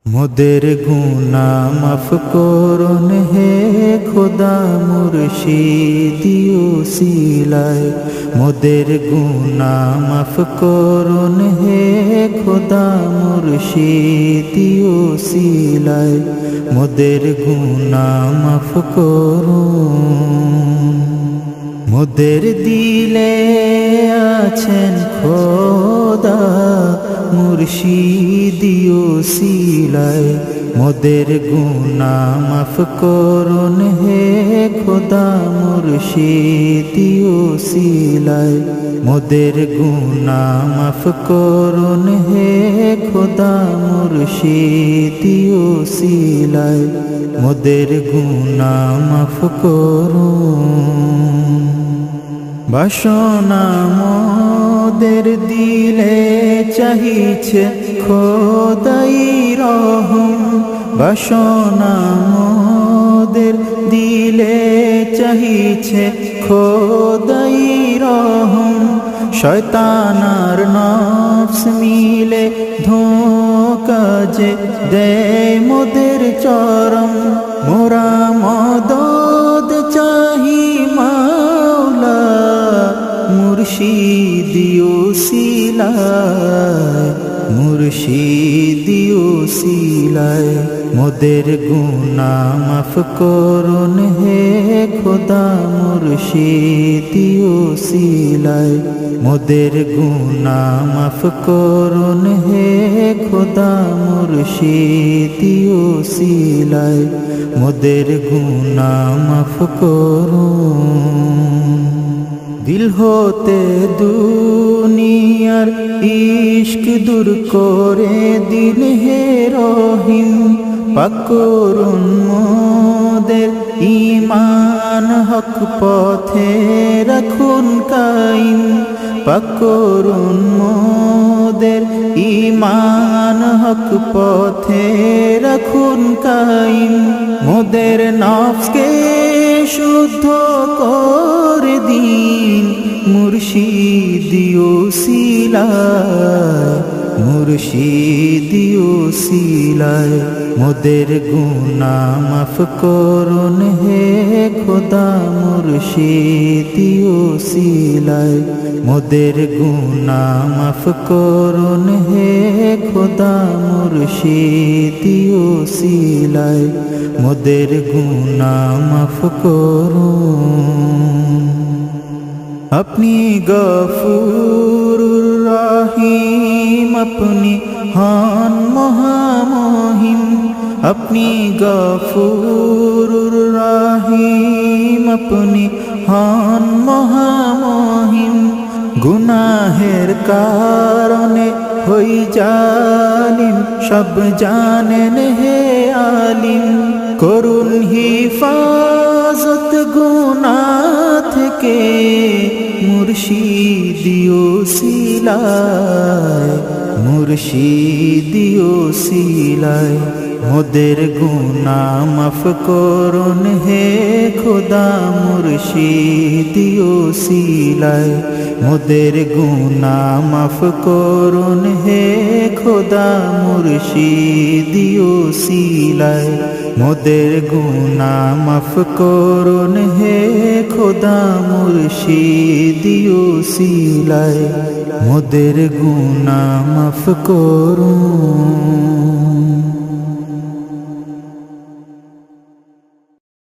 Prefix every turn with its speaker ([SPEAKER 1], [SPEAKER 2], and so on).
[SPEAKER 1] মোদের গুনাহ মাফ করুন হে খোদা মুর্শিদিও সিলায়। মোদের গুনাহ মাফ করুন হে খোদা মুর্শিদিও সিলায়। মোদের গুনাহ মাফ করুন। মোদের দিলে আছেন খোদা মুর্শিদিও সিলায়। মোদের গুনাহ মাফ করুন হে খোদা মুর্শিদিও সিলায়। মোদের গুনাহ মাফ করুন হে খোদা মুর্শিদিও সিলায়। মোদের গুনাহ মাফ করুন। বাসনা মোদের দিলে চাহিছে খোদাই রহম। বাসনা মোদের দিলে চাহিছে খোদাই রহম। শয়তান আর নফস মিলে ধোঁকা যে দেয় মোদের চরম। মোরা মদদ চাহি মাওলা মুর্শিদিও সিলায়। মুর্শিদিও সিলায়। মোদের গুনাহ মাফ করুন হে খোদা মুর্শিদিও সিলায়। মোদের গুনাহ মাফ করুন হে খোদা মুর্শিদিও সিলায়। মোদের গুনাহ মাফ করুন। দিল হতে দুনিয়ার ইশক দূর করে দিন হে রহিম। পাক করুন মোদের ঈমান হক পথে রাখুন কায়েম। পাক করুন মোদের ঈমান হক পথে রাখুন কায়েম। মোদের নফসকে শুদ্ধ করে দিন মুর্শিদিও সিলায়। মুর্শিদিও সিলায়। মোদের গুনাহ মাফ করুন হে খোদা মুর্শিদিও সিলায়। মোদের গুনাহ মাফ করুন হে খোদা মুর্শিদিও সিলায়। মোদের গুনাহ মাফ করুন। আপনি গফুর রহিম আপনি হন মহামহিম। আপনি গফুর রহিম আপনি হন মহামহিম। গুনাহের কারণে হই জালিম সব জানেন হে আলিম। করুন হিফাজত গুনাহ থেকে মুর্শিদিও সিলায়। মুর্শিদিও সিলায়। মোদের গুনাহ মাফ করুন হে খোদা মুর্শিদিও সিলায়। মোদের গুনাহ মাফ করুন হে খোদা মুর্শিদিও সিলায়। মোদের গুনাহ মাফ করুন হে খোদা মুর্শিদিও সিলায়। মোদের গুনাহ মাফ করুন।